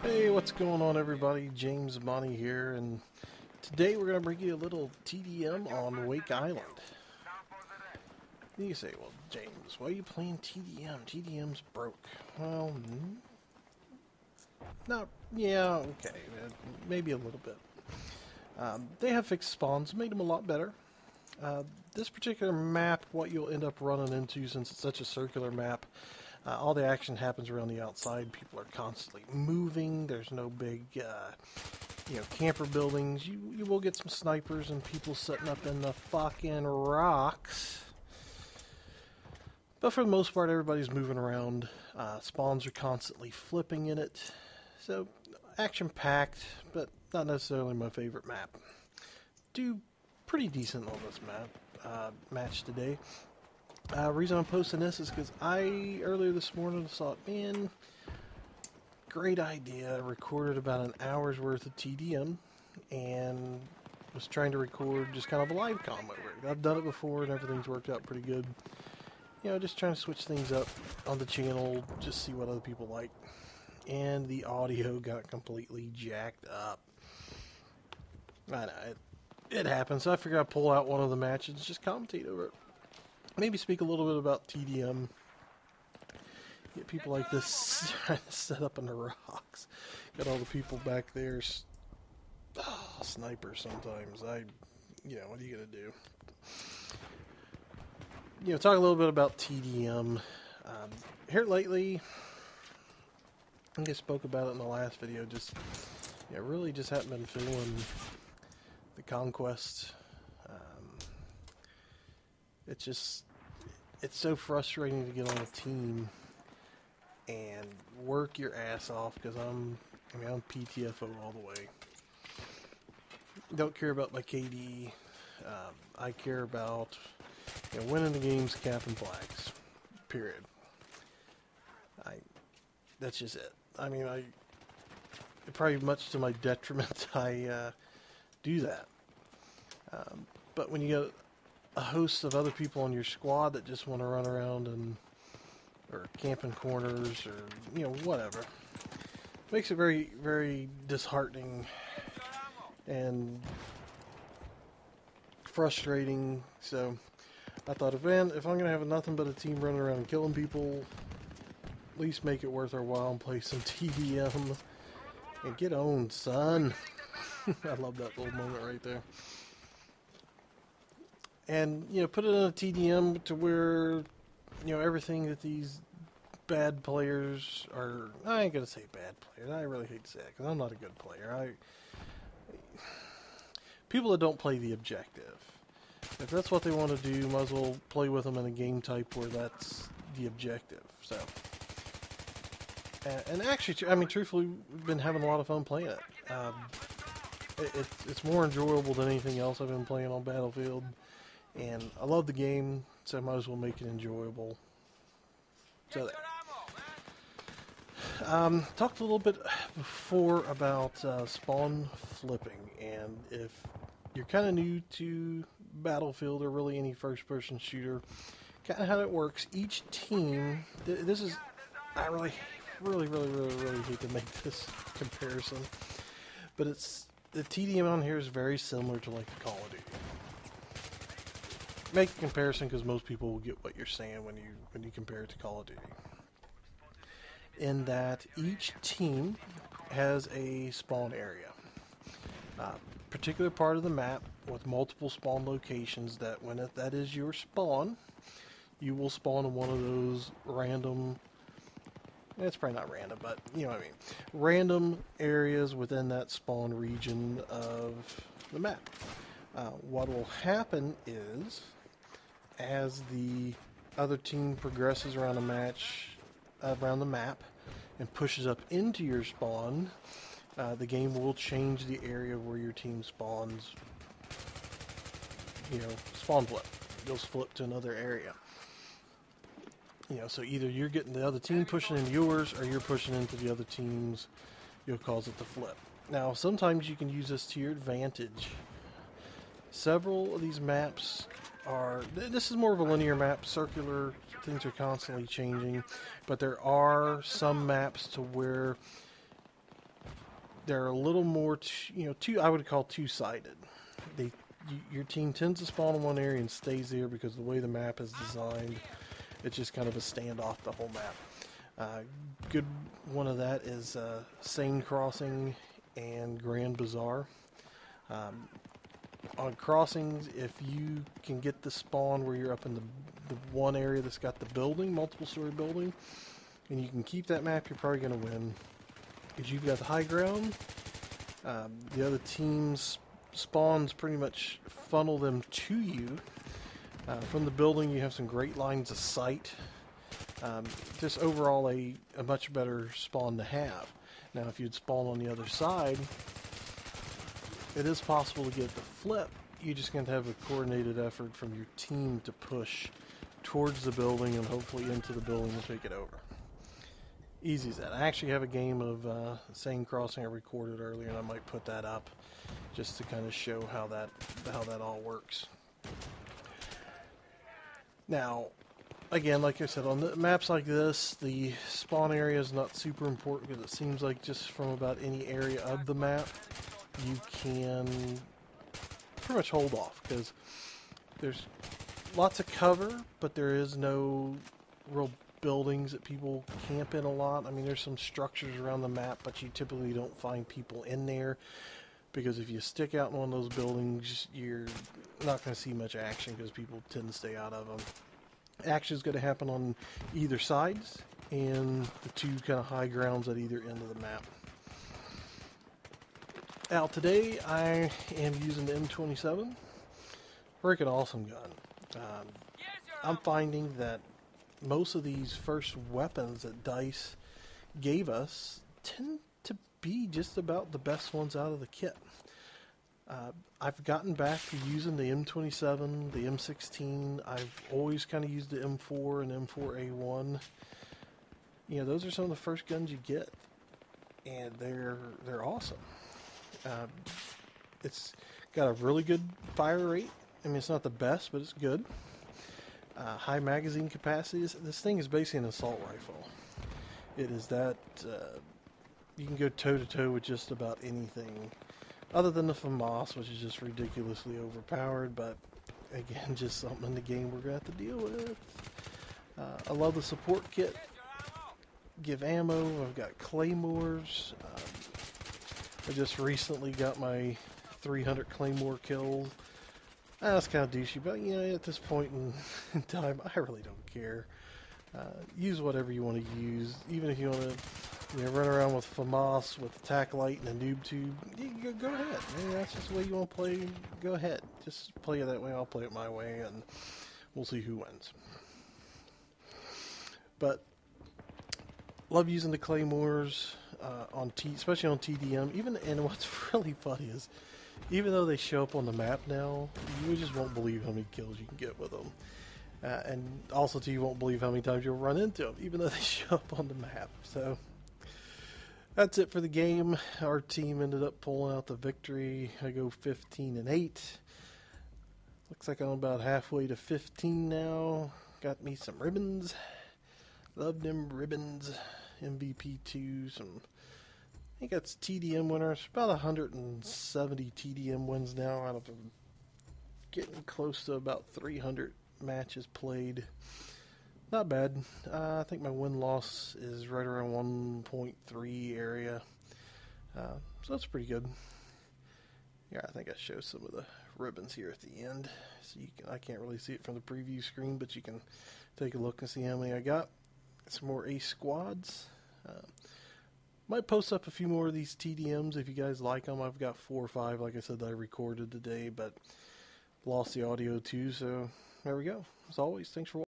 Hey, what's going on everybody? James Money here, and today we're going to bring you a little TDM on Wake Island. You say, well, James, why are you playing TDM? TDM's broke. Well, yeah, okay, maybe a little bit. They have fixed spawns, made them a lot better. This particular map, what you'll end up running into, since it's such a circular map, all the action happens around the outside. People are constantly moving. There's no big, camper buildings. You will get some snipers and people sitting up in the fucking rocks. But for the most part, everybody's moving around. Spawns are constantly flipping in it. So, action-packed, but not necessarily my favorite map. Do pretty decent on this match today. Reason I'm posting this is because I, earlier this morning, thought, man, great idea. Recorded about an hour's worth of TDM and was trying to record just kind of a live comment. I've done it before and everything's worked out pretty good. You know, just trying to switch things up on the channel, just see what other people like. And the audio got completely jacked up. I know, it happens. So I figured I'd pull out one of the matches, just commentate over it. Maybe speak a little bit about TDM. Get people like this trying to set up in the rocks. Got all the people back there. Snipers sometimes. What are you going to do? Talk a little bit about TDM. Here lately, I think I spoke about it in the last video. Really just haven't been feeling the conquest. It's so frustrating to get on a team and work your ass off because I'm PTFO all the way. Don't care about my KD. I care about winning the games, capping flags. Period. That's just it. Probably much to my detriment, I do that. But when you get a host of other people on your squad that just want to run around or camp in corners or whatever, makes it very, very disheartening and frustrating. So I thought, if I'm gonna have nothing but a team running around and killing people, at least make it worth our while and play some TDM and get owned, son. I love that little moment right there. And, put it in a TDM to where, everything that these bad players are... I ain't going to say bad players. I really hate to say it, because I'm not a good player. People that don't play the objective. If that's what they want to do, might as well play with them in a game type where that's the objective. So, and actually, truthfully, we've been having a lot of fun playing it. It's more enjoyable than anything else I've been playing on Battlefield. And I love the game, so I might as well make it enjoyable. So there. Talked a little bit before about spawn flipping, and if you're kind of new to Battlefield or really any first-person shooter, kind of how it works. Each team, this is, I really hate to make this comparison, but the TDM on here is very similar to like the Call of Duty. Make a comparison because most people will get what you're saying when you compare it to Call of Duty. In that each team has a spawn area, particular part of the map with multiple spawn locations. That when that is your spawn, you will spawn in one of those random. It's probably not random, but you know what I mean. Random areas within that spawn region of the map. What will happen is, as the other team progresses around around the map and pushes up into your spawn, the game will change the area where your team spawns. Spawn flip. You'll flip to another area. So either you're getting the other team pushing into yours, or you're pushing into the other team's. You'll cause it to flip. Now, sometimes you can use this to your advantage. Several of these maps this is more of a linear map, circular, things are constantly changing, but there are some maps to where they're a little more, I would call two-sided. Your team tends to spawn in one area and stays there because the way the map is designed, it's just kind of a standoff the whole map. Good one of that is Seine Crossing and Grand Bazaar. On crossings, if you can get the spawn where you're up in the one area that's got the building, multiple story building, and you can keep that map, you're probably going to win. Because you've got the high ground, the other team's spawns pretty much funnel them to you. From the building, you have some great lines of sight. Just overall a much better spawn to have. Now, if you'd spawn on the other side, it is possible to get the flip. You're just going to have a coordinated effort from your team to push towards the building and hopefully into the building and take it over. Easy as that. I actually have a game of Seine Crossing I recorded earlier, and I might put that up just to kind of show how that all works. Now, again, like I said, on the maps like this, the spawn area is not super important because it seems like just from about any area of the map, you can pretty much hold off because there's lots of cover, but there is no real buildings that people camp in a lot. I mean, there's some structures around the map, but you typically don't find people in there because if you stick out in one of those buildings, you're not going to see much action because people tend to stay out of them. Action is going to happen on either sides and the two kind of high grounds at either end of the map. Now today I am using the M27. Freaking awesome gun. I'm finding that most of these first weapons that DICE gave us tend to be just about the best ones out of the kit. I've gotten back to using the M27, the M16. I've always kind of used the M4 and M4A1. You know, those are some of the first guns you get, and they're awesome. It's got a really good fire rate. I mean, it's not the best, but it's good. High magazine capacity. This thing is basically an assault rifle. It is that you can go toe-to-toe with just about anything other than the FAMAS, which is just ridiculously overpowered, but again, just something in the game we're going to have to deal with. I love the support kit. Give ammo. I've got claymores. I just recently got my 300 claymore kills. That's kind of douchey, but you know, at this point in time, I really don't care. Use whatever you want to use, even if you want to, run around with FAMAS, with the tac light and a noob tube. You go ahead. Maybe that's just the way you want to play. Go ahead, just play it that way. I'll play it my way, and we'll see who wins. But love using the claymores especially on TDM. And what's really funny is, even though they show up on the map now, you just won't believe how many kills you can get with them. And also, too, you won't believe how many times you'll run into them, even though they show up on the map. So, that's it for the game. Our team ended up pulling out the victory. I go 15-8. Looks like I'm about halfway to 15 now. Got me some ribbons. Love them ribbons. MVP 2. I think that's TDM winners. About 170 TDM wins now out of getting close to about 300 matches played. Not bad. I think my win-loss is right around 1.3 area. So that's pretty good. Yeah, I think I show some of the ribbons here at the end. So I can't really see it from the preview screen, but you can take a look and see how many I got. Some more ace squads. Might post up a few more of these TDMs if you guys like them. I've got 4 or 5, like I said, that I recorded today, but lost the audio too, so there we go. As always, thanks for watching.